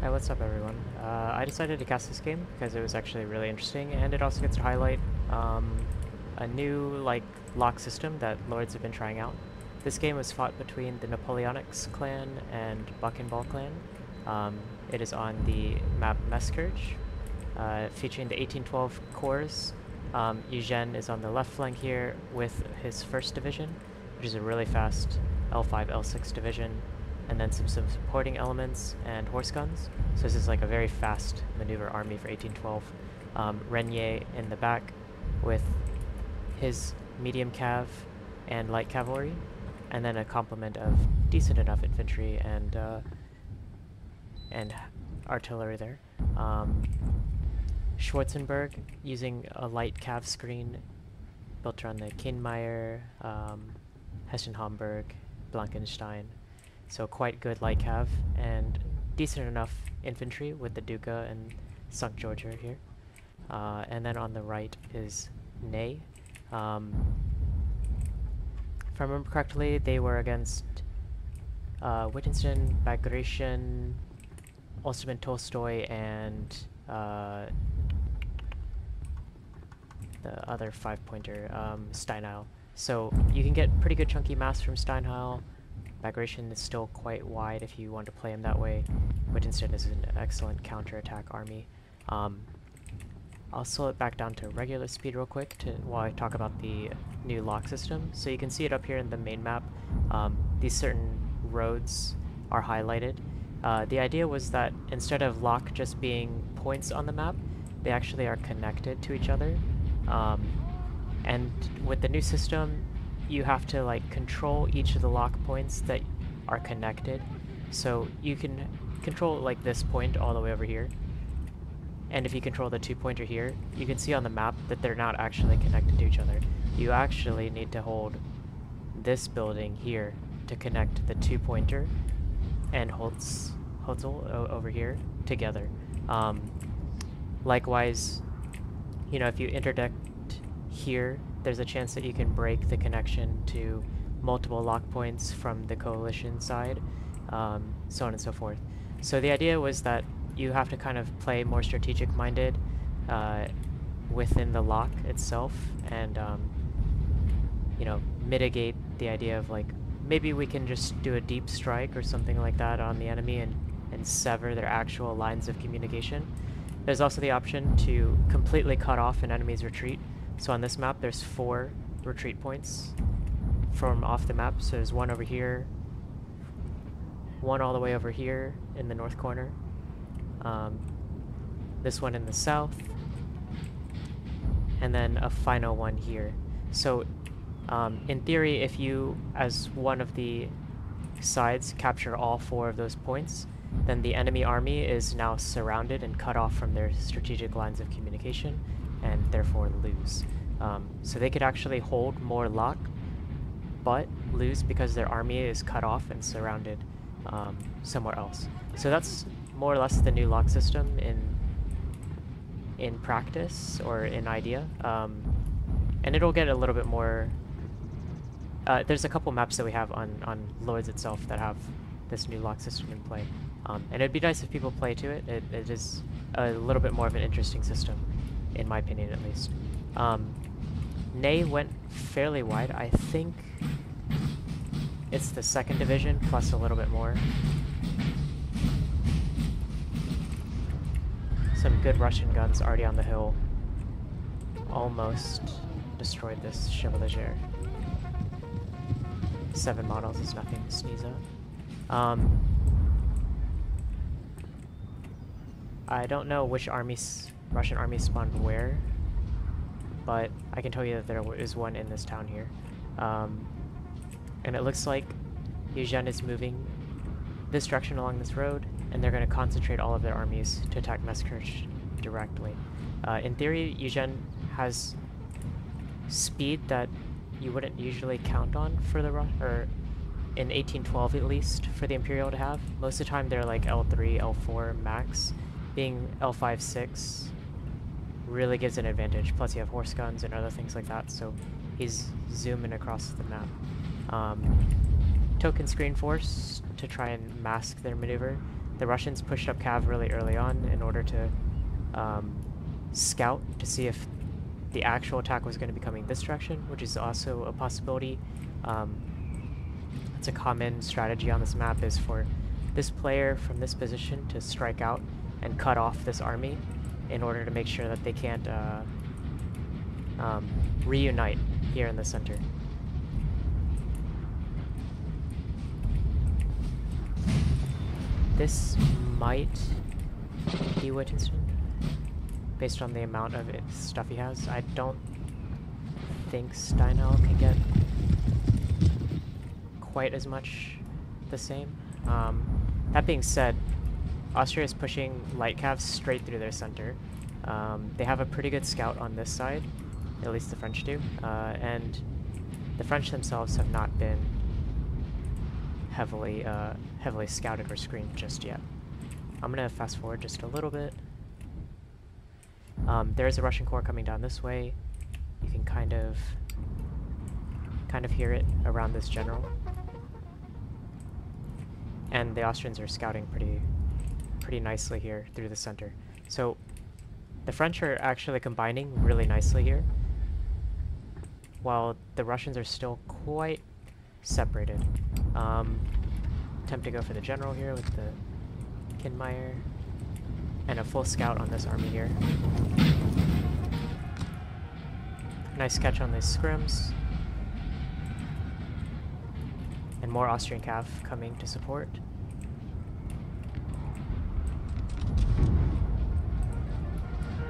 Hi, what's up everyone? I decided to cast this game because it was actually really interesting, and it also gets to highlight a new lock system that Lords have been trying out. This game was fought between the Napoleonics clan and Buck&Ball clan. It is on the map Messkirch, featuring the 1812 cores. Eugene is on the left flank here with his 1st division, which is a really fast L5, L6 division, and then some supporting elements and horse guns. So this is like a very fast maneuver army for 1812. Reynier in the back with his medium cav and light cavalry, and then a complement of decent enough infantry and artillery there. Schwarzenberg using a light cav screen built around the Kienmeyer, Hessen-Homburg, Blankenstein. So quite good light cav and decent enough infantry with the Duca and St. Georgia here. And then on the right is Ney. If I remember correctly, they were against Wittgenstein, Bagration, Osterman-Tolstoi, and the other 5-pointer, Steinheil. So you can get pretty good chunky mass from Steinheil. Bagration is still quite wide if you want to play him that way. Wittgenstein is an excellent counterattack army. I'll slow it back down to regular speed real quick while I talk about the new lock system. So you can see it up here in the main map. These certain roads are highlighted. The idea was that instead of lock just being points on the map, they actually are connected to each other. And with the new system, you have to control each of the lock points that are connected. So you can control this point all the way over here. And if you control the 2-pointer here, you can see on the map that they're not actually connected to each other. You actually need to hold this building here to connect the 2-pointer and Hotzel over here together. Likewise, if you interdict here, there's a chance that you can break the connection to multiple lock points from the coalition side, so on and so forth. So the idea was that you have to kind of play more strategic-minded within the lock itself, and mitigate the idea of maybe we can just do a deep strike or something like that on the enemy and sever their actual lines of communication. There's also the option to completely cut off an enemy's retreat. So on this map, there's 4 retreat points from off the map. So there's one over here, one all the way over here in the north corner, this one in the south, and then a final one here. So in theory, if you, as one of the sides, capture all 4 of those points, then the enemy army is now surrounded and cut off from their strategic lines of communication, and therefore lose. So they could actually hold more lock, but lose because their army is cut off and surrounded somewhere else. So that's more or less the new lock system in practice, or in idea. And it'll get a little bit more... there's a couple maps that we have on Lords itself that have this new lock system in play. And it'd be nice if people play to it. It is a little bit more of an interesting system, in my opinion at least. Ney went fairly wide. I think it's the 2nd division plus a little bit more. Some good Russian guns already on the hill. Almost destroyed this Chevalier. 7 models is nothing to sneeze at. I don't know which Russian armies spawned where, but I can tell you that there is one in this town here. And it looks like Eugene is moving this direction along this road, and they're going to concentrate all of their armies to attack Messkirch directly. In theory, Eugene has speed that you wouldn't usually count on for the or in 1812 at least, for the Imperial to have. Most of the time they're L3, L4 max. Being L5, 6 really gives an advantage. Plus you have horse guns and other things like that, so he's zooming across the map. Token screen force to try and mask their maneuver. The Russians pushed up cav really early on in order to scout to see if the actual attack was going to be coming this direction, which is also a possibility. It's a common strategy on this map is for this player from this position to strike out and cut off this army in order to make sure that they can't reunite here in the center. This might be Wittgenstein, based on the amount of stuff he has. I don't think Steinheil can get quite as much the same. That being said, Austria is pushing light cavs straight through their center. They have a pretty good scout on this side, at least the French do, and the French themselves have not been heavily scouted or screened just yet. I'm gonna fast forward just a little bit. There's a Russian corps coming down this way. You can kind of hear it around this general. And the Austrians are scouting pretty nicely here through the center. So the French are actually combining really nicely here, while the Russians are still quite separated. Attempt to go for the general here with the Kinmeyer, and a full scout on this army here. Nice catch on these scrims. And more Austrian cav coming to support.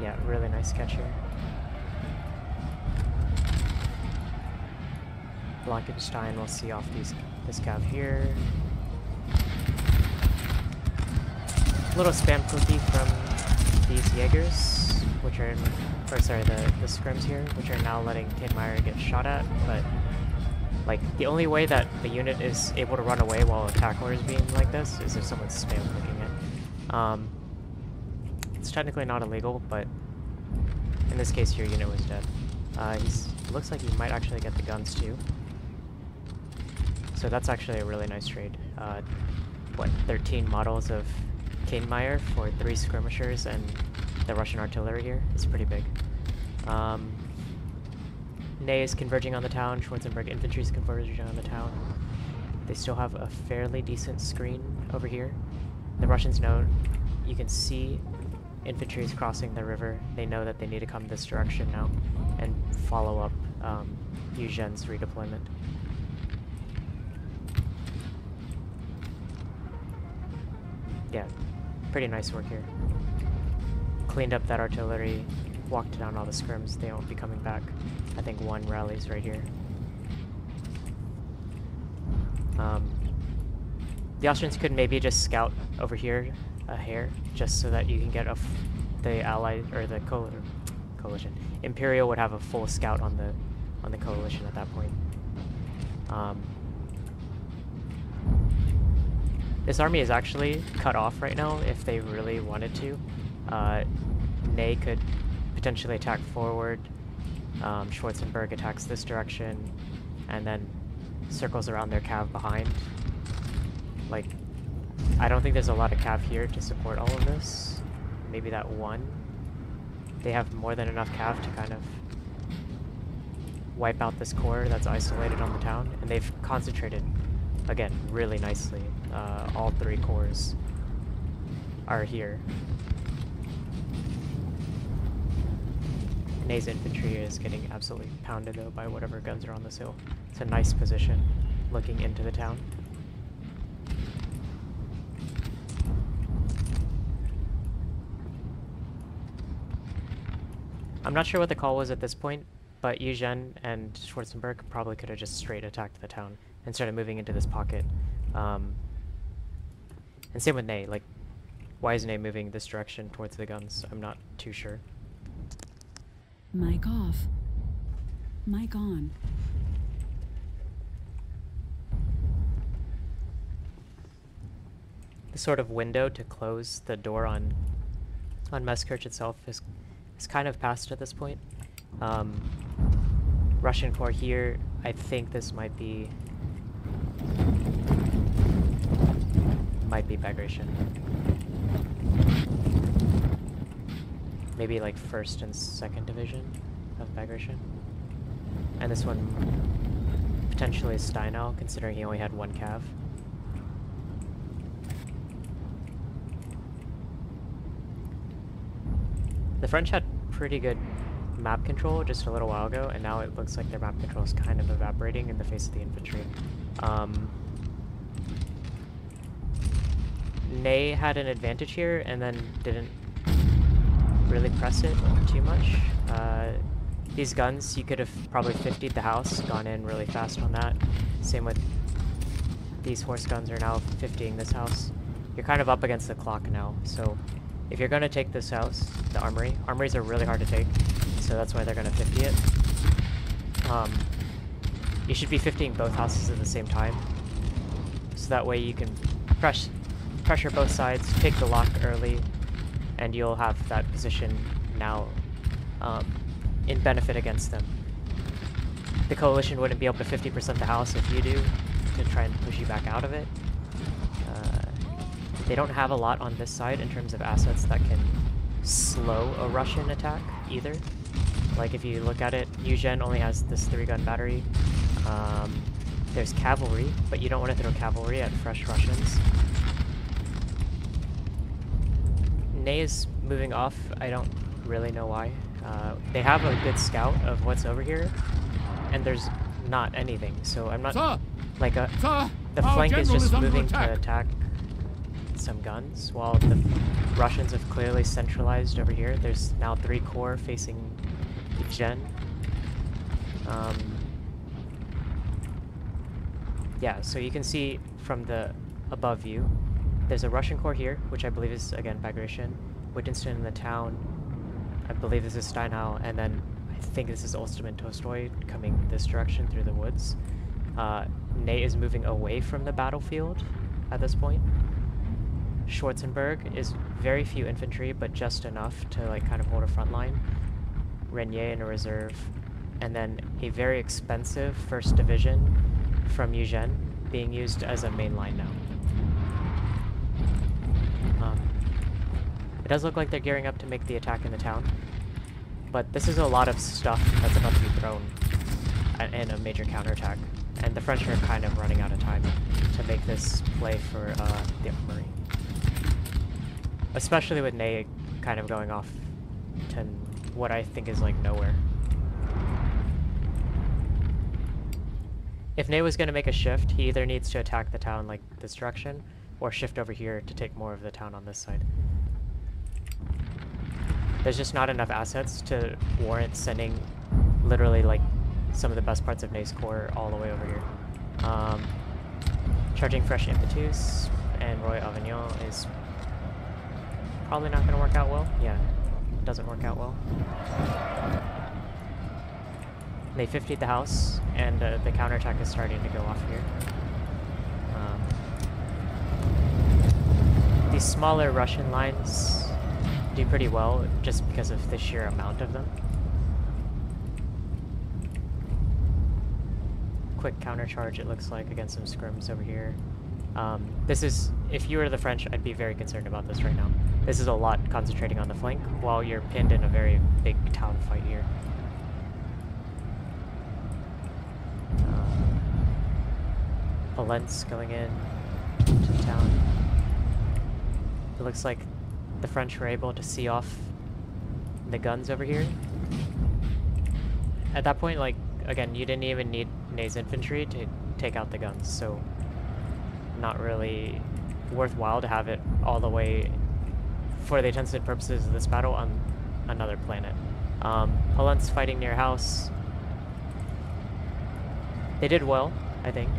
Yeah, really nice catch here. Wittgenstein will see off this cav here. Little spam cookie from these Jaegers, which are, the scrims here, which are now letting Kinmeyer get shot at, but like the only way that the unit is able to run away while a tackler is being like this is if someone's spam clicking it. It's technically not illegal, but in this case your unit was dead. Looks like he might actually get the guns too. So that's actually a really nice trade. 13 models of Kinmeyer for 3 skirmishers and the Russian artillery here is pretty big. Ney is converging on the town, Schwarzenberg infantry is converging on the town. They still have a fairly decent screen over here. The Russians know, you can see infantry is crossing the river. They know that they need to come this direction now and follow up Eugene's redeployment. Yeah, pretty nice work here. Cleaned up that artillery, walked down all the scrims. They won't be coming back. I think one rallies right here. The Austrians could maybe just scout over here a hair, just so that you can get the Allied or the coalition. Imperial would have a full scout on the coalition at that point. This army is actually cut off right now if they really wanted to. Ney could potentially attack forward. Schwarzenberg attacks this direction and then circles around their cav behind. Like, I don't think there's a lot of cav here to support all of this. Maybe that one. They have more than enough cav to kind of wipe out this corps that's isolated on the town, and they've concentrated, again, really nicely. All 3 corps are here. Ney's infantry is getting absolutely pounded though by whatever guns are on this hill. It's a nice position looking into the town. I'm not sure what the call was at this point, but Eugene and Schwarzenberg probably could have just straight attacked the town and started moving into this pocket. And same with Ney, like, why is Ney moving this direction towards the guns? I'm not too sure. Mic off. Mic on. The sort of window to close the door on Messkirch itself is kind of past at this point. Russian corps here, I think this might be might be Bagration. Maybe like 1st and 2nd Division of Bagration. And this one potentially is Steinheil, considering he only had 1 cav. The French had pretty good map control just a little while ago, and now it looks like their map control is kind of evaporating in the face of the infantry. Ney had an advantage here and then didn't really press it too much. These guns, you could have probably 50'd the house, gone in really fast on that. Same with these horse guns are now 50'ing this house. You're kind of up against the clock now, so if you're going to take this house, the armories are really hard to take, so that's why they're going to 50 it. You should be 50'ing both houses at the same time, so that way you can pressure both sides, take the lock early, and you'll have that position now in benefit against them. The coalition wouldn't be able to 50% the house if you do, to try and push you back out of it. They don't have a lot on this side in terms of assets that can slow a Russian attack either. Like if you look at it, Eugene only has this 3-gun battery. There's cavalry, but you don't want to throw cavalry at fresh Russians. Ney is moving off. I don't really know why. They have a good scout of what's over here, and there's not anything. So I'm not like the flank is just moving to attack some guns, while the Russians have clearly centralized over here. There's now 3 corps facing Eugene. Yeah, so you can see from the above view, there's a Russian corps here, which I believe is, again, Bagration. Wittgenstein in the town, I believe this is Steinheil, and then I think this is Osterman-Tolstoi coming this direction through the woods. Ney is moving away from the battlefield at this point. Schwarzenberg is very few infantry, but just enough to like kind of hold a front line. Reynier in a reserve, and then a very expensive 1st Division from Eugene being used as a main line now. It does look like they're gearing up to make the attack in the town, but this is a lot of stuff that's about to be thrown in a major counterattack, and the French are kind of running out of time to make this play for the armory. Especially with Ney kind of going off to what I think is like nowhere. If Ney was going to make a shift, he either needs to attack the town like this direction, or shift over here to take more of the town on this side. There's just not enough assets to warrant sending literally like some of the best parts of Ney's corps all the way over here. Charging fresh impetus and Roy Avignon is probably not going to work out well. Yeah, it doesn't work out well. They 50'd the house, and the counterattack is starting to go off here. These smaller Russian lines do pretty well just because of the sheer amount of them. Quick countercharge, it looks like, against some scrims over here. This is, if you were the French, I'd be very concerned about this right now. This is a lot concentrating on the flank, while you're pinned in a very big town fight here. Valence going in to the town. It looks like the French were able to see off the guns over here. At that point, like, again, you didn't even need Ney's infantry to take out the guns, so not really worthwhile to have it all the way, for the intended purposes of this battle, on another planet. Valence fighting near house. They did well, I think.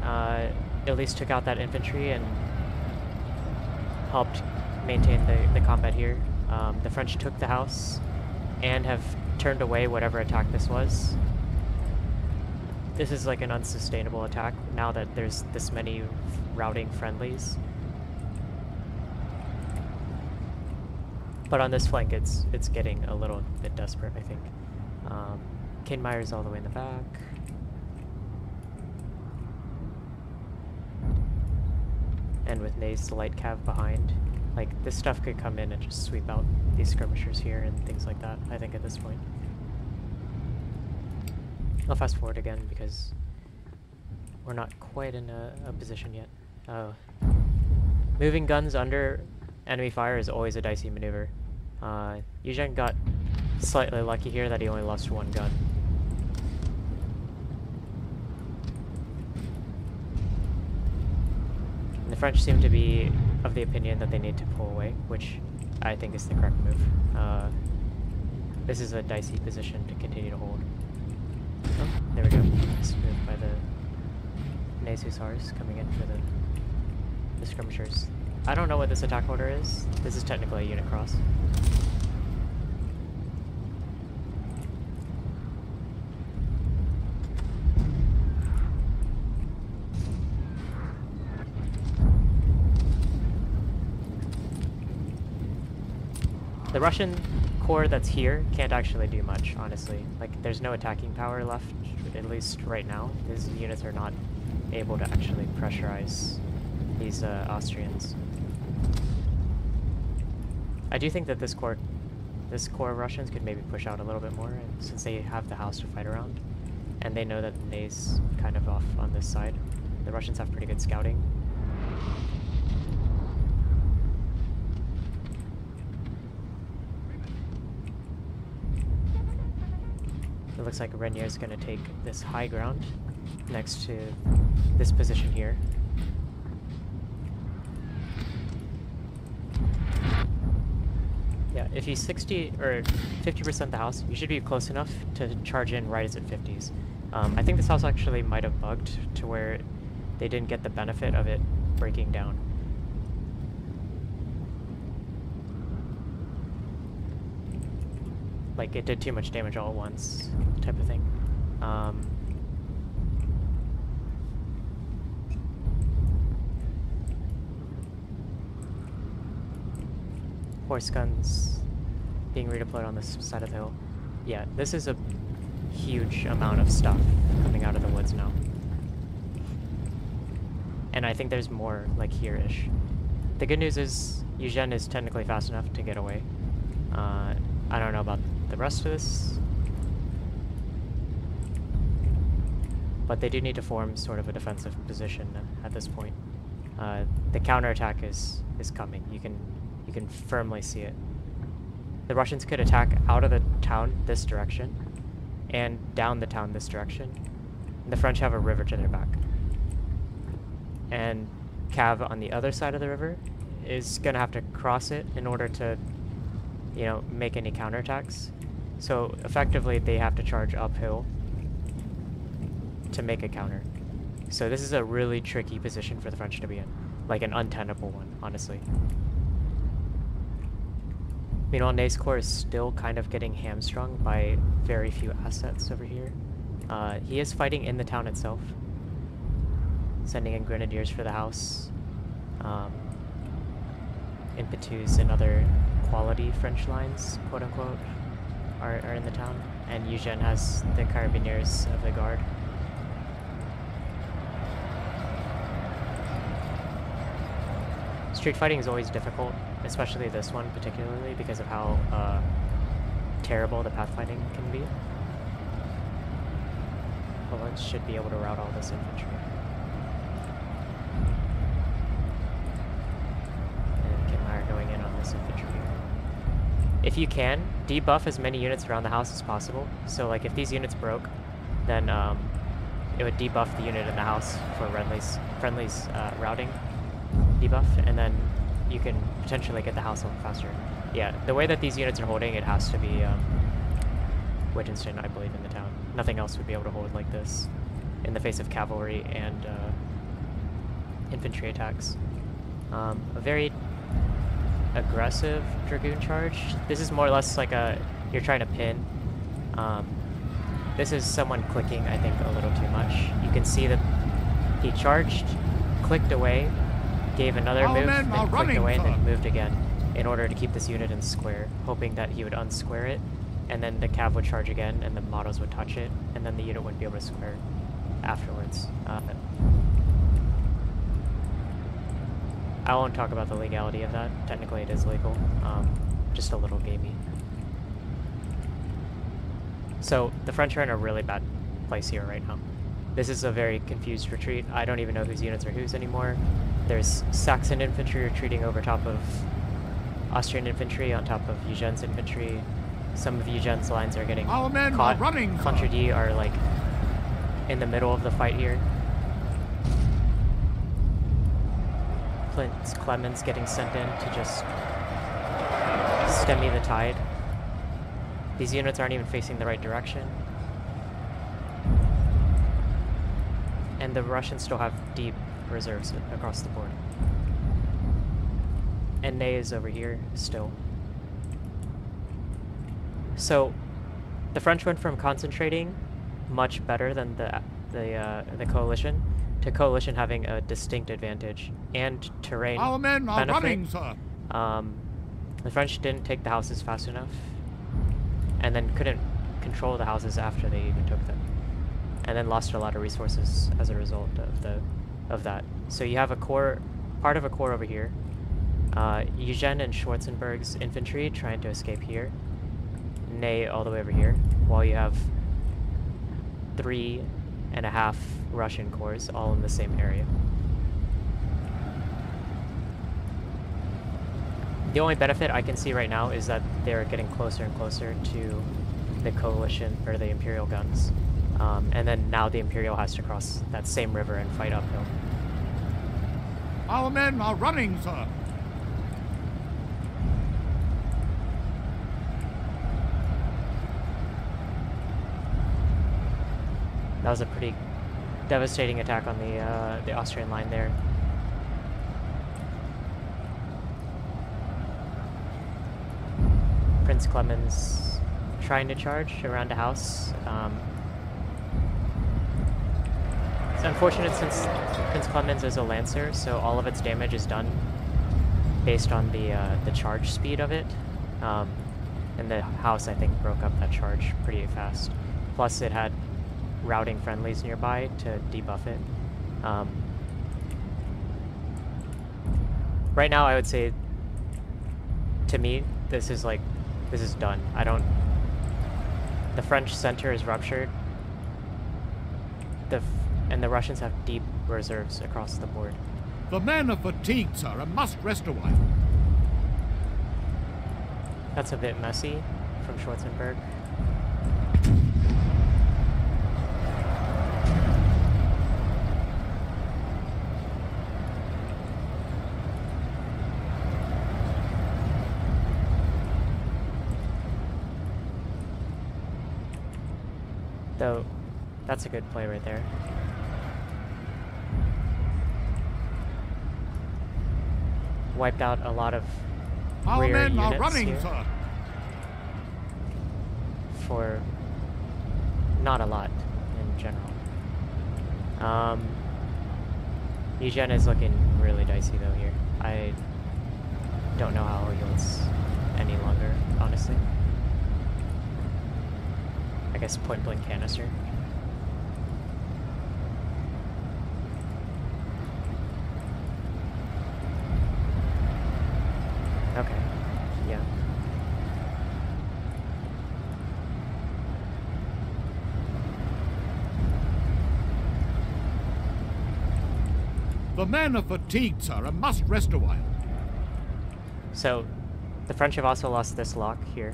At least took out that infantry and helped maintain the combat here. The French took the house and have turned away whatever attack this was. This is like an unsustainable attack now that there's this many routing friendlies. But on this flank, it's getting a little bit desperate, I think. Kinmeyer's all the way in the back. and with Nays the light cav behind, like, this stuff could come in and just sweep out these skirmishers here and things like that, I think, at this point. I'll fast forward again because we're not quite in a position yet. Oh. Moving guns under enemy fire is always a dicey maneuver. Eugene got slightly lucky here that he only lost one gun. And the French seem to be of the opinion that they need to pull away, which I think is the correct move. This is a dicey position to continue to hold. Oh, there we go. It's moved by the Nays Hussars coming in for the skirmishers. I don't know what this attack order is. This is technically a unit cross. The Russian corps that's here can't actually do much, honestly. Like, there's no attacking power left, at least right now. These units are not able to actually pressurize these Austrians. I do think that this corps of Russians could maybe push out a little bit more, and since they have the house to fight around, and they know that the Nays kind of off on this side. The Russians have pretty good scouting. It looks like Reynier is going to take this high ground next to this position here. Yeah, if he's 60 or 50% the house, you should be close enough to charge in right as it 50s. I think this house actually might have bugged to where they didn't get the benefit of it breaking down. Like, it did too much damage all at once, type of thing. Horse guns being redeployed on this side of the hill. Yeah, this is a huge amount of stuff coming out of the woods now. And I think there's more, like, here-ish. The good news is Eugene is technically fast enough to get away. I don't know about the rest of this, but they do need to form sort of a defensive position at this point. The counterattack is coming. You can firmly see it. The Russians could attack out of the town this direction and down the town this direction. And the French have a river to their back. And Cav on the other side of the river is going to have to cross it in order to, you know, make any counterattacks. So effectively they have to charge uphill to make a counter. So this is a really tricky position for the French to be in. Like an untenable one, honestly. Meanwhile, Nays Corps is still kind of getting hamstrung by very few assets over here. He is fighting in the town itself, sending in grenadiers for the house, impetus and other quality French lines, quote unquote, are in the town, and Eugene has the Carabiniers of the Guard. Street fighting is always difficult, especially this one particularly because of how terrible the pathfinding can be. Bullets should be able to rout all this infantry. And Kinmeyer going in on this infantry. If you can, debuff as many units around the house as possible. So like if these units broke, then it would debuff the unit in the house for friendly's routing debuff, and then you can potentially get the house a lot faster. Yeah, the way that these units are holding, it has to be Wittgenstein, I believe, in the town. Nothing else would be able to hold like this in the face of cavalry and infantry attacks. A very aggressive dragoon charge. This is more or less like you're trying to pin. This is someone clicking, I think, a little too much. You can see that he charged, clicked away, gave another move, then clicked away, and then moved again in order to keep this unit in square, hoping that he would unsquare it, and then the cav would charge again, and the models would touch it, and then the unit wouldn't be able to square afterwards. I won't talk about the legality of that. Technically it is legal, just a little gamey. So the French are in a really bad place here right now. This is a very confused retreat. I don't even know whose units are whose anymore. There's Saxon infantry retreating over top of Austrian infantry on top of Eugene's infantry. Some of Eugene's lines are getting Our men caught. are running. Contre D are like in the middle of the fight here. Prince Clemens getting sent in to just stemmy the tide. These units aren't even facing the right direction. And the Russians still have deep reserves across the board. And Ney is over here still. So the French went from concentrating much better than the coalition to coalition having a distinct advantage and terrain Our men are benefit. running, sir. The French didn't take the houses fast enough, and then couldn't control the houses after they even took them, and then lost a lot of resources as a result of that. So you have a core, part of a core over here. Eugene and Schwarzenberg's infantry trying to escape here. Ney all the way over here, while you have 3.5 Russian corps all in the same area. The only benefit I can see right now is that they're getting closer and closer to the coalition, or the Imperial guns. And then now the Imperial has to cross that same river and fight uphill. Our men are running, sir. That was a pretty devastating attack on the Austrian line there. Prince Clemens trying to charge around a house. It's unfortunate since Prince Clemens is a lancer, so all of its damage is done based on the charge speed of it. And the house, I think, broke up that charge pretty fast. Plus, it had routing friendlies nearby to debuff it. Right now, I would say, to me, this is done. The French center is ruptured. And the Russians have deep reserves across the board. The men are fatigued, sir, and must rest a while. That's a bit messy from Schwarzenberg. Though, that's a good play right there. Wiped out a lot of Our rear men units are running, here sir. for not a lot in general. Eugene is looking really dicey though here. I don't know how he holds any longer, honestly. I guess point blank canister. Okay, yeah. The men are fatigued, sir, and must rest a while. So, the French have also lost this lock here.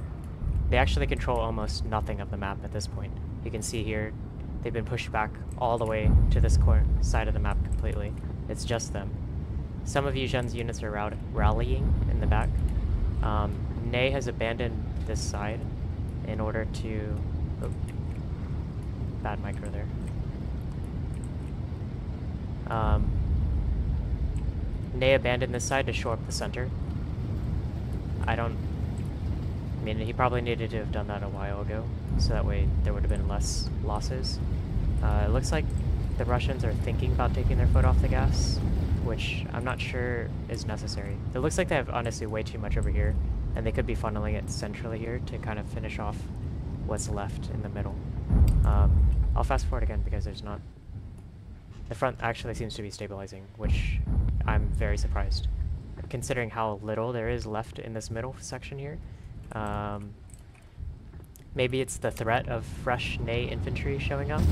They actually control almost nothing of the map at this point. You can see here, they've been pushed back all the way to this side of the map completely. It's just them. Some of Eugene's units are rallying in the back. Ney has abandoned this side in order to... Oh, bad micro there. Ney abandoned this side to shore up the center. I mean, he probably needed to have done that a while ago, so that way there would have been less losses. It looks like the Russians are thinking about taking their foot off the gas, which I'm not sure is necessary. It looks like they have honestly way too much over here, and they could be funneling it centrally here to kind of finish off what's left in the middle. I'll fast forward again because there's not... The front actually seems to be stabilizing, which I'm very surprised. considering how little there is left in this middle section here. Maybe it's the threat of fresh Ney infantry showing up.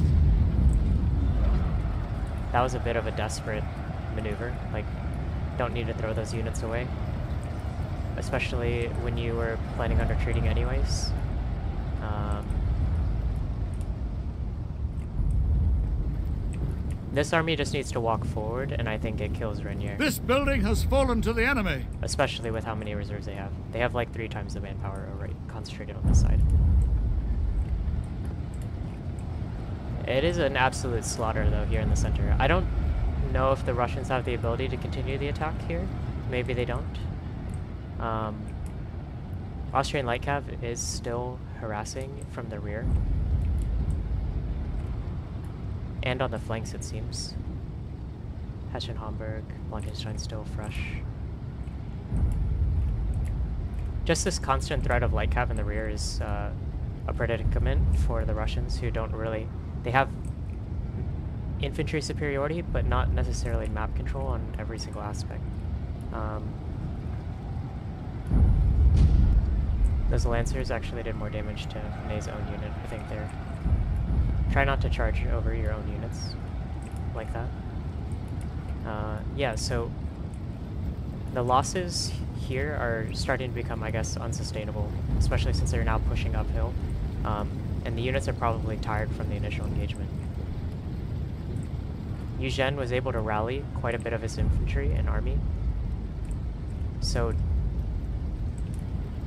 That was a bit of a desperate maneuver. Like, don't need to throw those units away. Especially when you were planning on retreating anyways. This army just needs to walk forward, and I think it kills Reynier. This building has fallen to the enemy. Especially with how many reserves they have. They have like 3 times the manpower already concentrated on this side. It is an absolute slaughter though here in the center. I don't know if the Russians have the ability to continue the attack here. Maybe they don't. Austrian light cav is still harassing from the rear. And on the flanks, it seems. Hessian Hamburg, Wittgenstein still fresh. Just this constant threat of light cav in the rear is a predicament for the Russians who don't really... They have infantry superiority, but not necessarily map control on every single aspect. Those Lancers actually did more damage to Ney's own unit. I think they're... Try not to charge over your own units like that. Yeah, so the losses here are starting to become, I guess, unsustainable, especially since they're now pushing uphill, and the units are probably tired from the initial engagement. Eugene was able to rally quite a bit of his infantry and army, so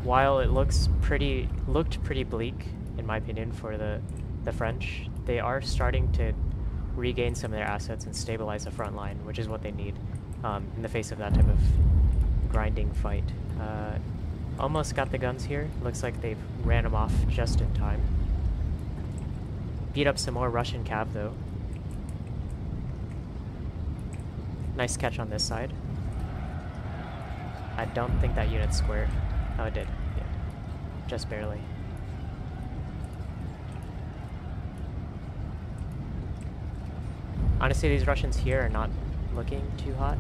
while it looked pretty bleak, in my opinion, for the French, they are starting to regain some of their assets and stabilize the front line, which is what they need in the face of that type of grinding fight. Almost got the guns here. Looks like they've ran them off just in time. Beat up some more Russian cav though. Nice catch on this side. I don't think that unit squared. Oh, it did. Yeah. Just barely. Honestly, these Russians here are not looking too hot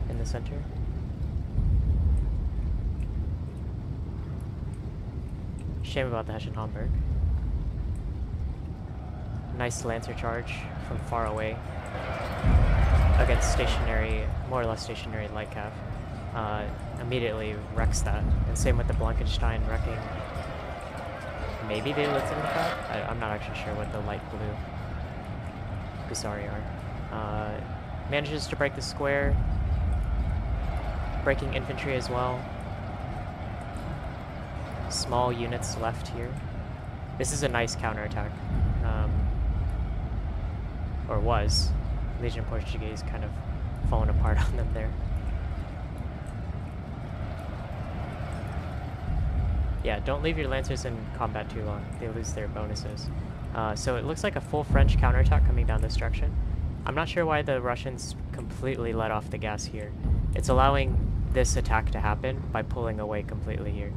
in the center. Shame about the Hessian Hamburg. Nice Lancer charge from far away against stationary, more or less stationary light cav. Immediately wrecks that. And same with the Blankenstein wrecking. Maybe they lit some that? I'm not actually sure what the light blue Gusari are. Manages to break the square, breaking infantry as well. Small units left here. This is a nice counterattack. Or was. Legion Portuguese kind of falling apart on them there. Yeah, don't leave your Lancers in combat too long. They lose their bonuses. So it looks like a full French counterattack coming down this direction. I'm not sure why the Russians completely let off the gas here. It's allowing this attack to happen by pulling away completely here.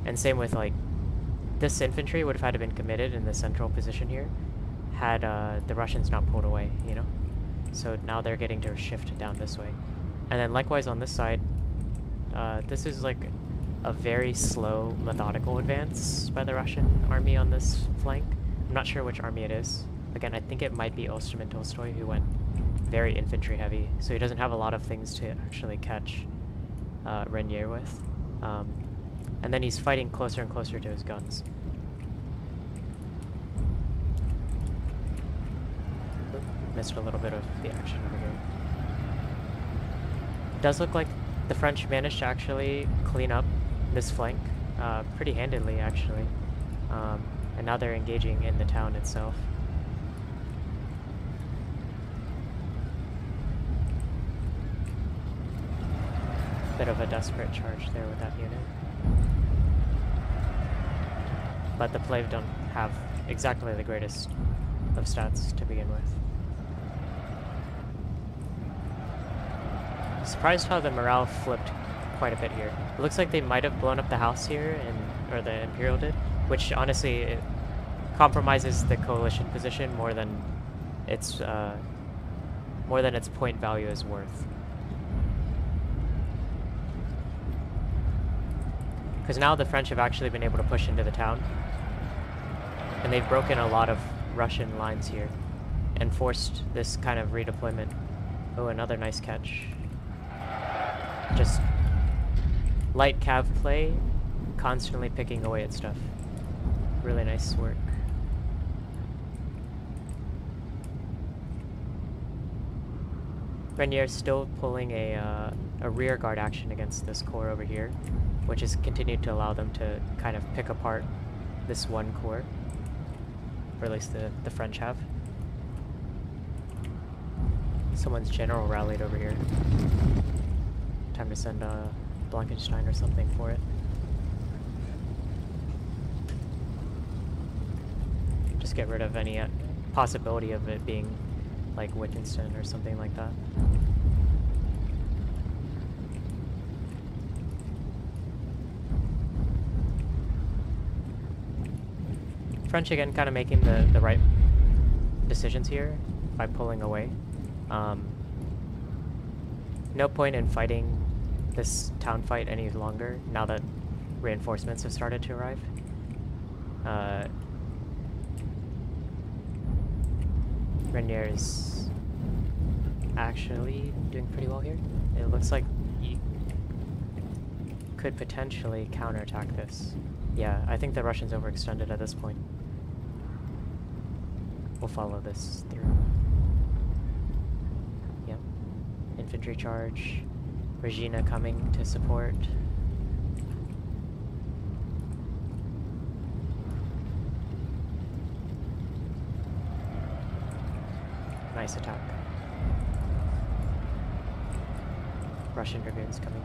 And same with, like, this infantry would have had to been committed in the central position here had the Russians not pulled away, you know? So now they're getting to shift down this way. And then likewise on this side, this is like a very slow, methodical advance by the Russian army on this flank. I'm not sure which army it is. Again, I think it might be Osterman-Tolstoi, who went very infantry heavy, so he doesn't have a lot of things to actually catch Reynier with. And then he's fighting closer and closer to his guns. Missed a little bit of the action over here. It does look like the French managed to actually clean up this flank pretty handedly, actually. And now they're engaging in the town itself. Bit of a desperate charge there with that unit. But the Plave don't have exactly the greatest of stats to begin with. Surprised how the morale flipped quite a bit here. It looks like they might have blown up the house here, or the Imperial did, which honestly it compromises the coalition position more than its point value is worth. Because now the French have actually been able to push into the town. And they've broken a lot of Russian lines here and forced this kind of redeployment. Oh, another nice catch. Just light cav play, constantly picking away at stuff. Really nice work. Reynier's still pulling a rear guard action against this corps over here, which has continued to allow them to kind of pick apart this one corps. Or at least the French have. Someone's general rallied over here. Time to send Blankenstein or something for it. Just get rid of any possibility of it being like Wittgenstein or something like that. French again kind of making the right decisions here by pulling away. No point in fighting this town fight any longer now that reinforcements have started to arrive. Reynier is actually doing pretty well here. It looks like you could potentially counterattack this. Yeah, I think the Russians overextended at this point. We'll follow this through. Yep. Infantry charge. Regina coming to support. Nice attack. Russian dragoons coming.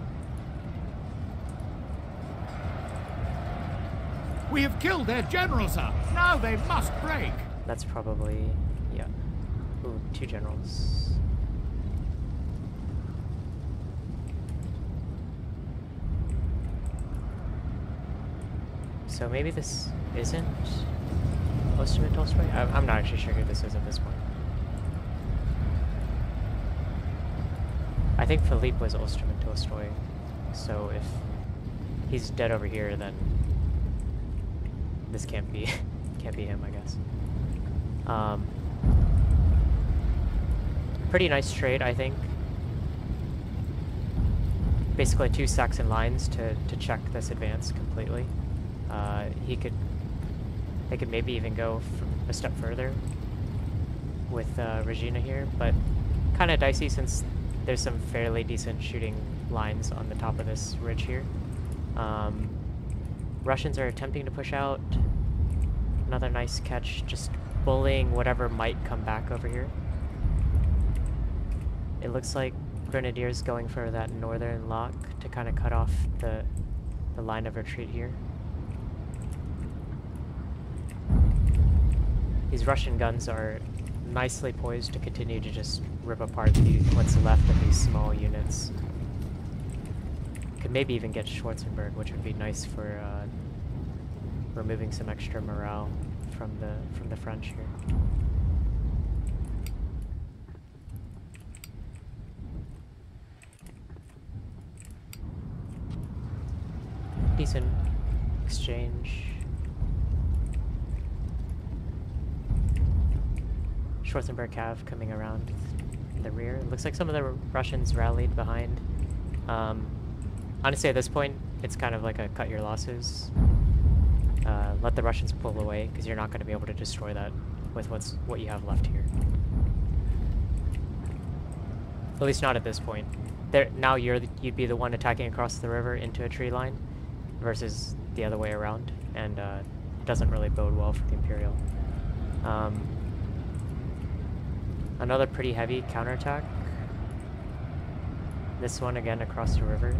We have killed their general, sir. Now they must break. That's probably, yeah. Ooh, 2 generals. So maybe this isn't Osterman-Tolstoi? I'm not actually sure who this is at this point. I think Filipe was Osterman-Tolstoi, so if he's dead over here, then this can't be him, I guess. Pretty nice trade, I think. Basically 2 Saxon lines to check this advance completely. They could maybe even go a step further with Regina here, but kind of dicey since there's some fairly decent shooting lines on the top of this ridge here. Russians are attempting to push out. Another nice catch, just bullying whatever might come back over here. It looks like Grenadiers going for that northern lock to kind of cut off the line of retreat here. These Russian guns are nicely poised to continue to just rip apart what's left of these small units. Could maybe even get Schwarzenberg, which would be nice for removing some extra morale from the French here. Decent exchange. Schwarzenberg cav coming around the rear. It looks like some of the Russians rallied behind. Honestly, at this point, it's kind of like a cut your losses. Let the Russians pull away, because you're not going to be able to destroy that with what you have left here. At least not at this point. Now you'd be the one attacking across the river into a tree line, versus the other way around, and it doesn't really bode well for the Imperial. Another pretty heavy counterattack. This one again across the river.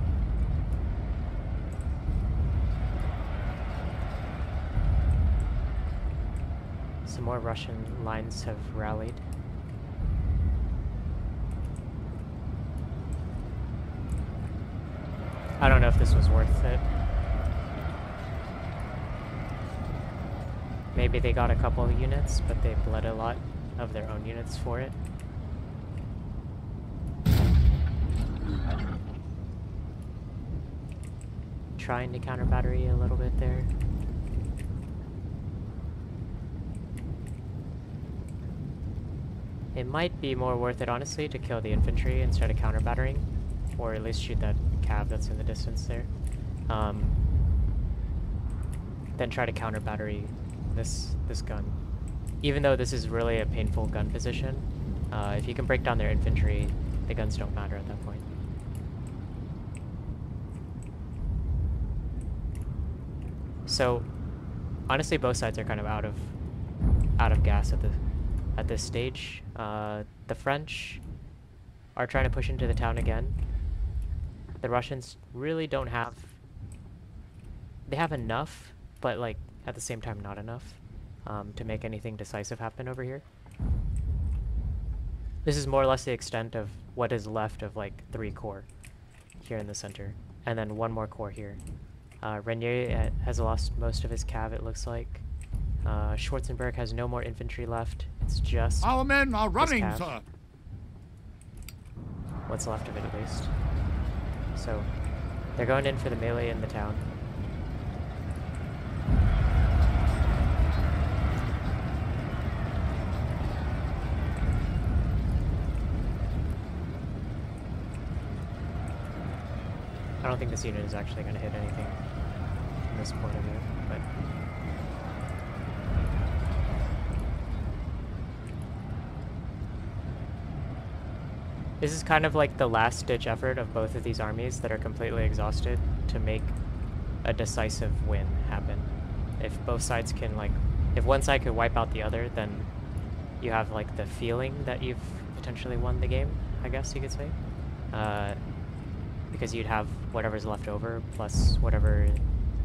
Some more Russian lines have rallied. I don't know if this was worth it. Maybe they got a couple of units, but they bled a lot of their own units for it. trying to counter battery a little bit there. It might be more worth it, honestly, to kill the infantry instead of counter battering, or at least shoot that cav that's in the distance there. Then try to counter battery this gun. Even though this is really a painful gun position, if you can break down their infantry, the guns don't matter at that point. So, honestly, both sides are kind of out of gas at this stage. The French are trying to push into the town again. The Russians really don't have... They have enough, but like at the same time not enough to make anything decisive happen over here. This is more or less the extent of what is left of like 3 corps here in the center, and then 1 more corps here. Reynier has lost most of his cav, it looks like. Schwarzenberg has no more infantry left. It's just our men are running, cav. sir. What's left of it, at least. So they're going in for the melee in the town. I don't think this unit is actually going to hit anything from this point of view, but... This is kind of like the last-ditch effort of both of these armies that are completely exhausted to make a decisive win happen. If both sides can, like... If one side could wipe out the other, then you have, like, the feeling that you've potentially won the game, I guess you could say. Because you'd have whatever's left over, plus whatever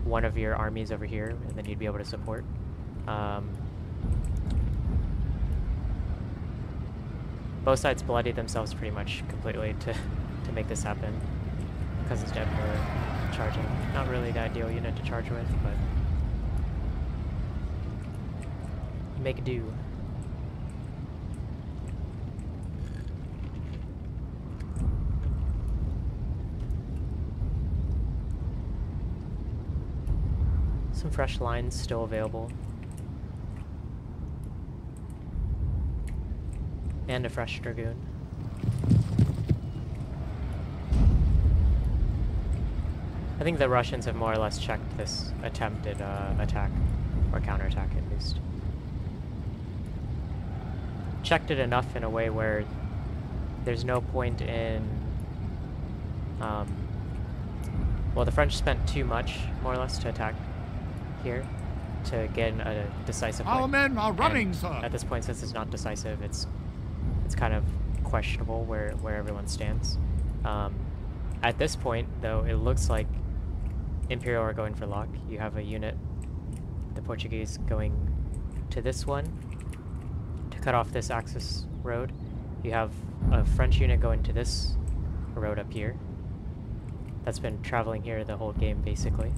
one of your armies over here, and then you'd be able to support. Both sides bloodied themselves pretty much completely to make this happen. Because instead we're charging. Not really the ideal unit to charge with, but... make do. Some fresh lines still available. And a fresh dragoon. I think the Russians have more or less checked this attempted attack, or counterattack at least. Checked it enough in a way where there's no point in... well, the French spent too much, more or less, to attack here to get a decisive win. Our men are running, And sir. at this point, since it's not decisive, it's kind of questionable where everyone stands. At this point, though, it looks like Imperial are going for lock. You have a unit, the Portuguese, going to this one to cut off this Axis road. You have a French unit going to this road up here that's been traveling here the whole game, basically.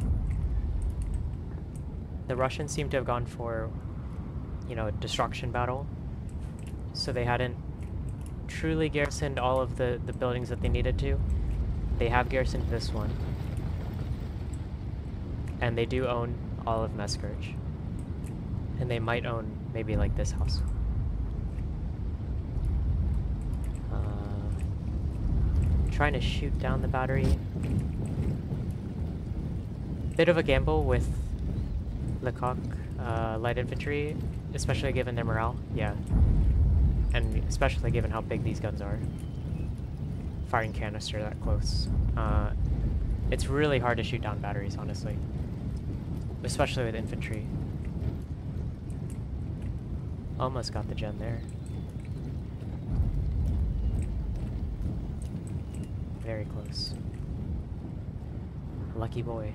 The Russians seem to have gone for, you know, a destruction battle, so they hadn't truly garrisoned all of the buildings that they needed to. They have garrisoned this one, and they do own all of Messkirch, and they might own maybe like this house. Trying to shoot down the battery. Bit of a gamble with Lecoq light infantry, especially given their morale. Yeah. And especially given how big these guns are. Firing canister that close. It's really hard to shoot down batteries, honestly. Especially with infantry. Almost got the gen there. Very close. Lucky boy.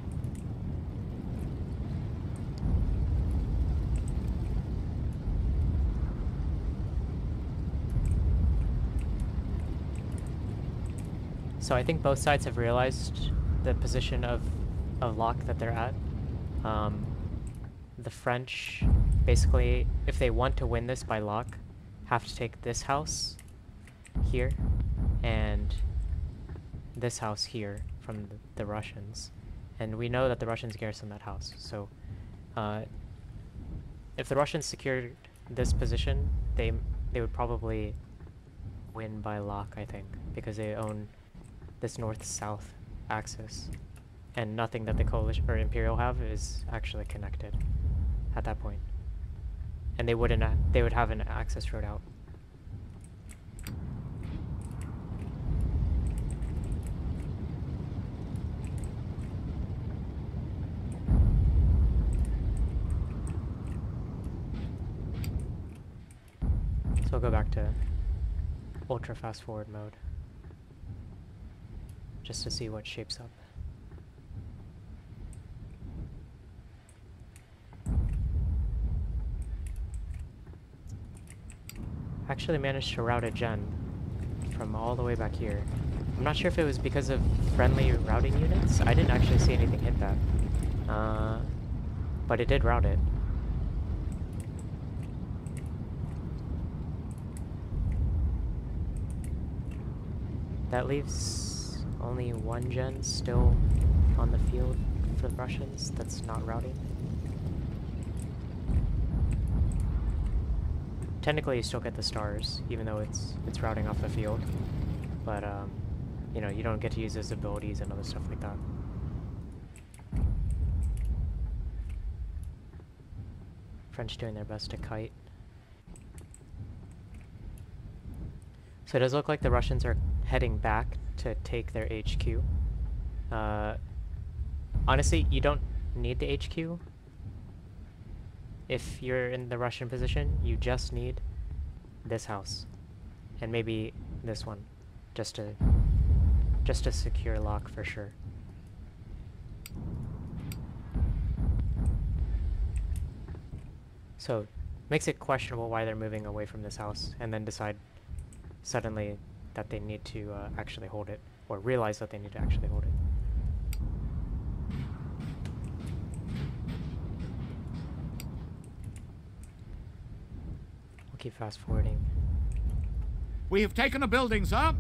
So I think both sides have realized the position of lock that they're at. The French, basically, if they want to win this by lock, have to take this house here and this house here from the Russians. And we know that the Russians garrison that house, so if the Russians secured this position, they would probably win by lock, I think, because they own this north-south axis, and nothing that the coalition or Imperial have is actually connected at that point. And they would have an access road out. So we'll go back to ultra fast forward mode just to see what shapes up. Actually managed to route a gen from all the way back here. I'm not sure if it was because of friendly routing units. I didn't actually see anything hit that. But it did route it. That leaves only one gen still on the field for the Russians that's not routing. Technically you still get the stars, even though it's routing off the field. But, you know, you don't get to use those abilities and other stuff like that. French doing their best to kite. So it does look like the Russians are heading back to take their HQ. Honestly, you don't need the HQ. If you're in the Russian position, you just need this house. And maybe this one. Just to secure lock for sure. So, makes it questionable why they're moving away from this house and then decide suddenly that they need to actually hold it, or realize that they need to actually hold it. We'll keep fast forwarding. We have taken a building, sir.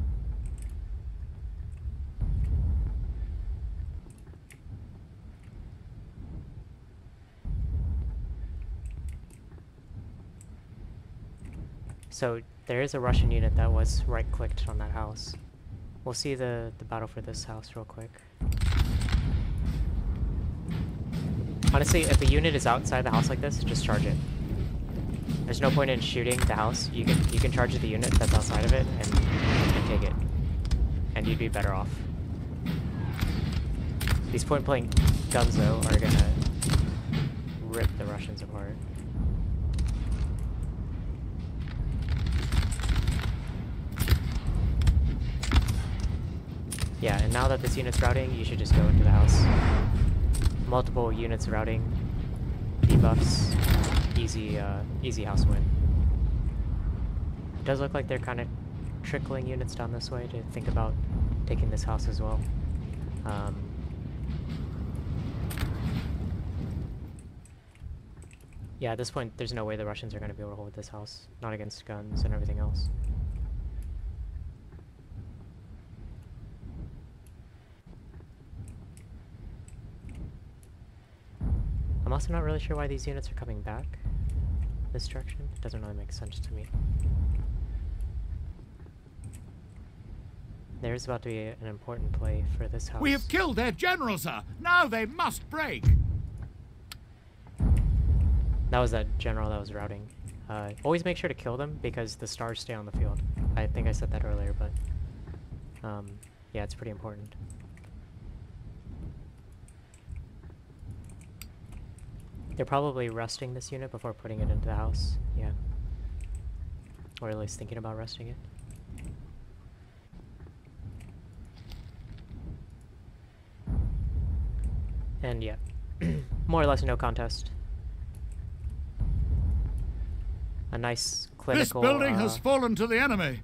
So there is a Russian unit that was right-clicked on that house. We'll see the battle for this house real quick. Honestly, if a unit is outside the house like this, just charge it. There's no point in shooting the house. You can charge the unit that's outside of it and take it. And you'd be better off. These point-blank guns, though, are gonna rip the Russians apart. Yeah, and now that this unit's routing, you should just go into the house. Multiple units routing, debuffs, easy house win. It does look like they're kind of trickling units down this way to think about taking this house as well. Yeah, at this point, there's no way the Russians are going to be able to hold this house. Not against guns and everything else. I'm also not really sure why these units are coming back this direction. It doesn't really make sense to me. There's about to be an important play for this house. We have killed their general, sir. Now they must break. That was that general that was routing. Always make sure to kill them because the stars stay on the field. I think I said that earlier, but yeah, it's pretty important. They're probably resting this unit before putting it into the house. Yeah. Or at least thinking about resting it. And yeah, more or less no contest. A nice clinical... This building has fallen to the enemy.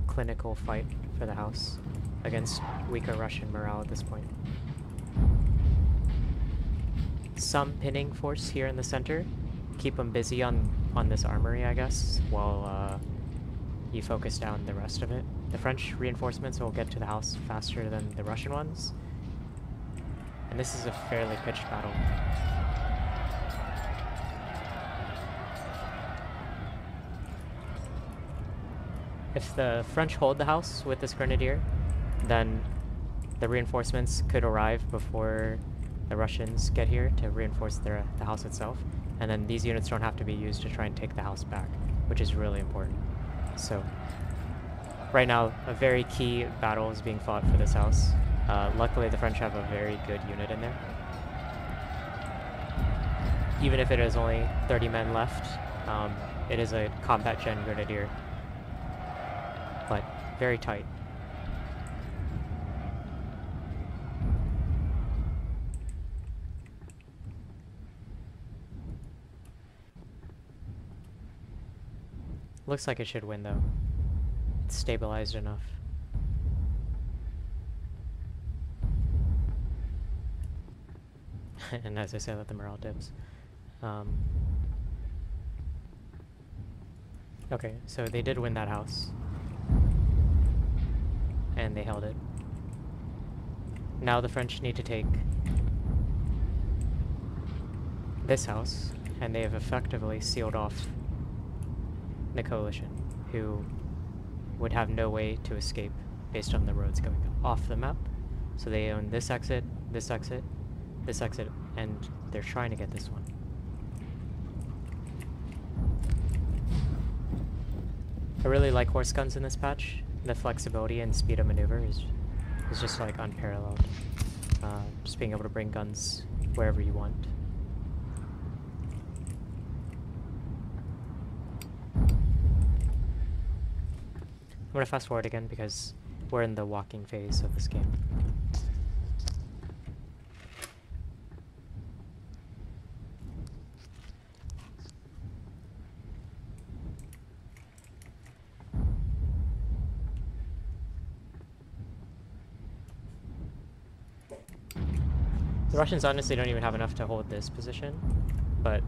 Clinical fight for the house against weaker Russian morale at this point. Some pinning force here in the center. Keep them busy on this armory, I guess, while you focus down the rest of it. The French reinforcements will get to the house faster than the Russian ones. And this is a fairly pitched battle. If the French hold the house with this grenadier, then the reinforcements could arrive before the Russians get here to reinforce the house itself. And then these units don't have to be used to try and take the house back, which is really important. So right now, a very key battle is being fought for this house. Luckily, the French have a very good unit in there. Even if it is only 30 men left, it is a combat gen grenadier, but very tight. Looks like it should win though. It's stabilized enough. And as I say that, the morale dips. Okay, so they did win that house. And they held it. Now the French need to take this house, and they have effectively sealed off the coalition, who would have no way to escape based on the roads going off the map. So they own this exit, this exit, this exit, and they're trying to get this one. I really like horse guns in this patch. The flexibility and speed of maneuver is just like unparalleled. Just being able to bring guns wherever you want. I'm gonna fast forward again because we're in the walking phase of this game. The Russians honestly don't even have enough to hold this position, but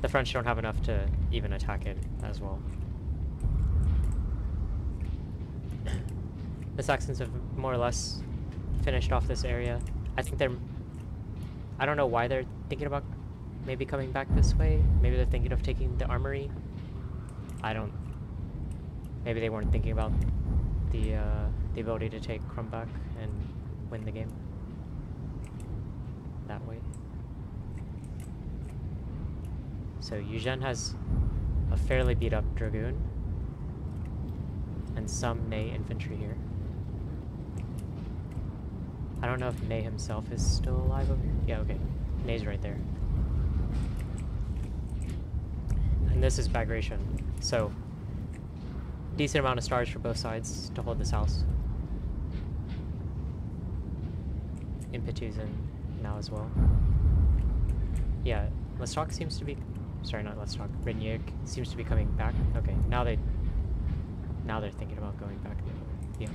the French don't have enough to even attack it as well. The Saxons have more or less finished off this area. I think I don't know why they're thinking about maybe coming back this way. Maybe they're thinking of taking the armory. Maybe they weren't thinking about the ability to take Krumbach and win the game that way. So Eugene has a fairly beat up dragoon and some Ney infantry here. I don't know if Ney himself is still alive over here. Yeah, okay. Ney's right there. And this is Bagration. So, decent amount of stars for both sides to hold this house. Impetu's in now as well. Yeah, Lestok seems to be... Sorry, not Lestok. Reynier seems to be coming back. Okay, now they're thinking about going back the other way. Yeah.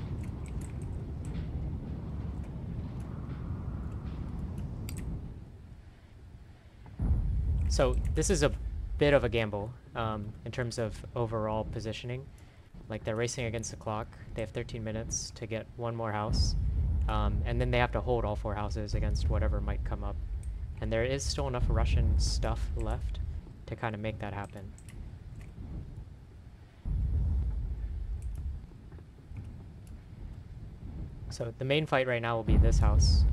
So this is a bit of a gamble in terms of overall positioning. Like, they're racing against the clock. They have 13 minutes to get one more house. And then they have to hold all 4 houses against whatever might come up. And there is still enough Russian stuff left to kind of make that happen. So the main fight right now will be this house.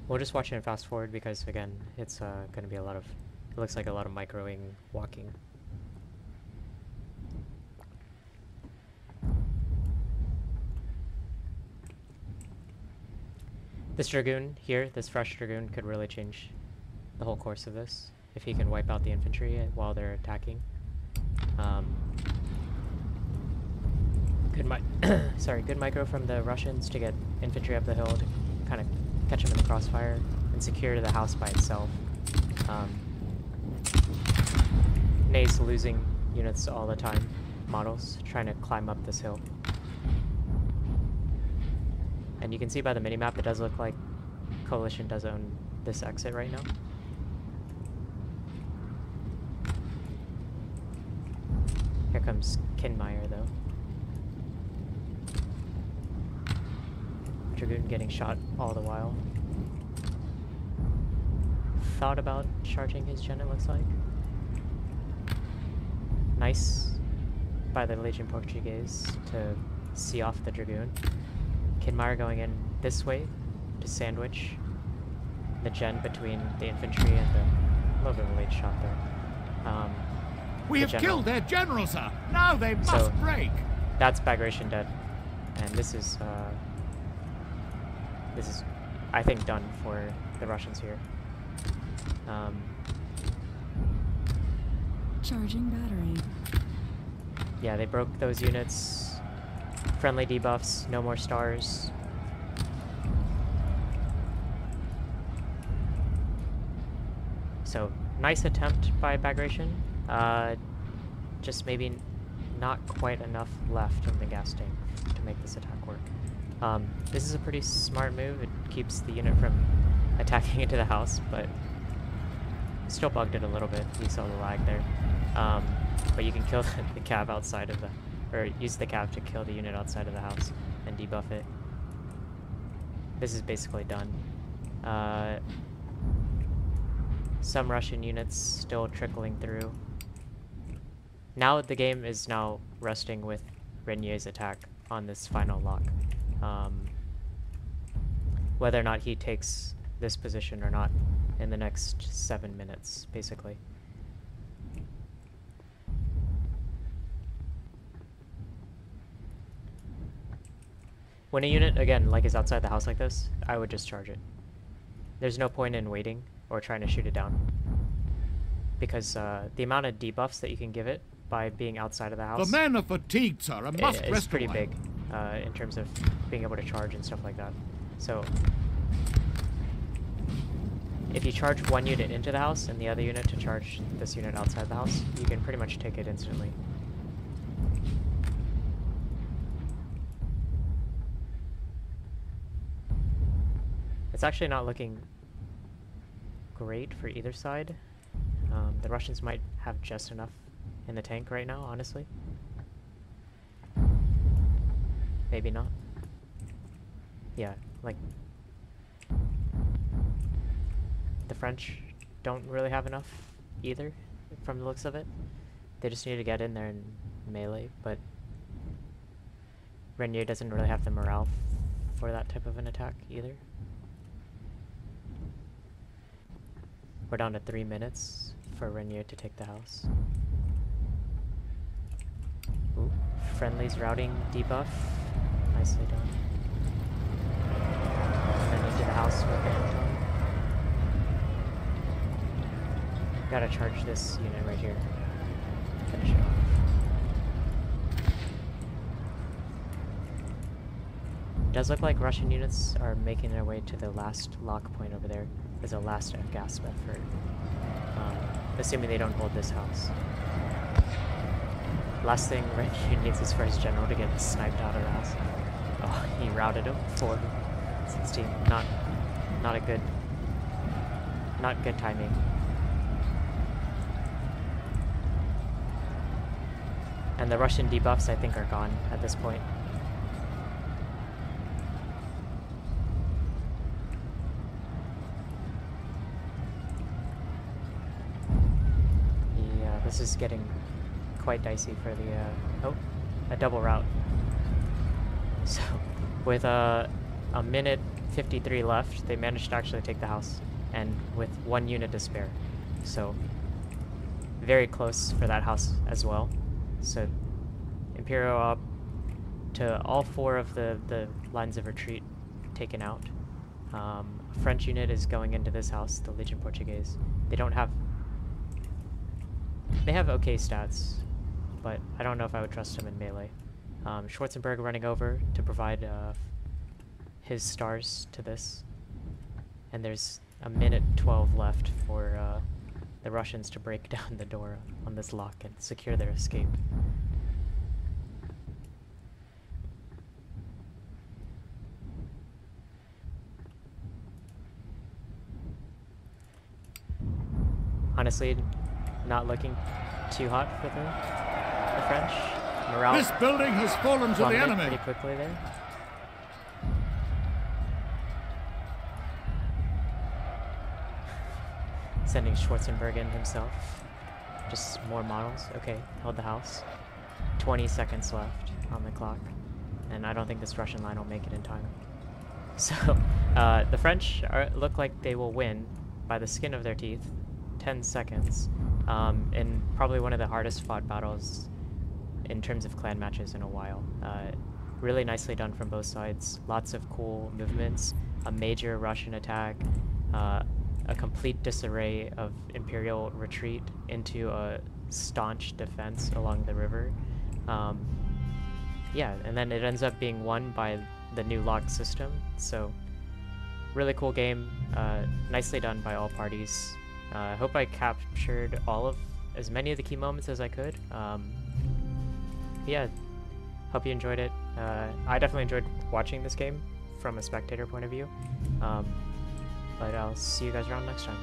We'll just watch it and fast forward because, again, it's going to be a lot of... It looks like a lot of microing, walking. This Dragoon here, this fresh Dragoon, could really change the whole course of this if he can wipe out the infantry while they're attacking. Good micro from the Russians to get infantry up the hill to kind of catch them in the crossfire and secure the house by itself. Ney's losing units all the time, models, trying to climb up this hill. And you can see by the minimap, it does look like Coalition does own this exit right now. Here comes Kinmeyer, though. Dragoon getting shot all the while. Thought about charging his gen, it looks like. Nice by the Legion Portuguese to see off the Dragoon. Kidmeyer going in this way to sandwich the gen between the infantry and the... a little bit of a late shot there. We have killed their general, sir! Now they must break! That's Bagration dead. And this is, I think, done for the Russians here. Charging battery. Yeah, they broke those units. Friendly debuffs, no more stars. So, nice attempt by Bagration. Just maybe not quite enough left in the gas tank to make this attack work. This is a pretty smart move. It keeps the unit from attacking into the house, but still bugged it a little bit. You saw the lag there. But you can kill the cav outside of the... or use the cav to kill the unit outside of the house and debuff it. This is basically done. Some Russian units still trickling through. Now the game is now resting with Reynier's attack on this final lock. Whether or not he takes this position or not in the next 7 minutes, basically. When a unit, again, like is outside the house like this, I would just charge it. There's no point in waiting or trying to shoot it down. Because the amount of debuffs that you can give it by being outside of the house... The men are fatigued, sir, and must rest is pretty awhile. big in terms of being able to charge and stuff like that. So, if you charge one unit into the house and the other unit to charge this unit outside the house, you can pretty much take it instantly. It's actually not looking great for either side. The Russians might have just enough in the tank right now, honestly. Maybe not. Yeah, like... the French don't really have enough either, from the looks of it. They just need to get in there and melee, but... Reynier doesn't really have the morale for that type of an attack either. We're down to 3 minutes for Reynier to take the house. Ooh, friendly's routing debuff. Nicely done. And then into the house with the Anton. Gotta charge this unit right here. Finish it off. Does look like Russian units are making their way to the last lock point over there. There's a last gas effort. Assuming they don't hold this house. Last thing Reynier needs is for his general to get sniped out of the house. Oh, he routed him for 16. Not good timing. And the Russian debuffs, I think, are gone at this point. Yeah, this is getting quite dicey for the, oh, a double rout. So, with a minute 53 left, they managed to actually take the house, and with 1 unit to spare. So, very close for that house as well. So, Imperial up to all 4 of the lines of retreat taken out. A French unit is going into this house, the Legion Portuguese. They don't have... They have okay stats, but I don't know if I would trust him in melee. Schwarzenberg running over to provide his stars to this. And there's a minute 12 left for the Russians to break down the door on this lock and secure their escape. Honestly, not looking too hot for the French. Morale This building has fallen to the enemy. pretty quickly there. sending Schwarzenberg in himself. Just more models. Okay, held the house. 20 seconds left on the clock. And I don't think this Russian line will make it in time. So, the French look like they will win by the skin of their teeth. 10 seconds. In probably one of the hardest fought battles in terms of clan matches in a while. Really nicely done from both sides. Lots of cool movements. A major Russian attack. A complete disarray of Imperial retreat into a staunch defense along the river. Yeah, and then it ends up being won by the new lock system. So, really cool game. Nicely done by all parties. I hope I captured as many of the key moments as I could. Yeah, hope you enjoyed it. I definitely enjoyed watching this game from a spectator point of view. But I'll see you guys around next time.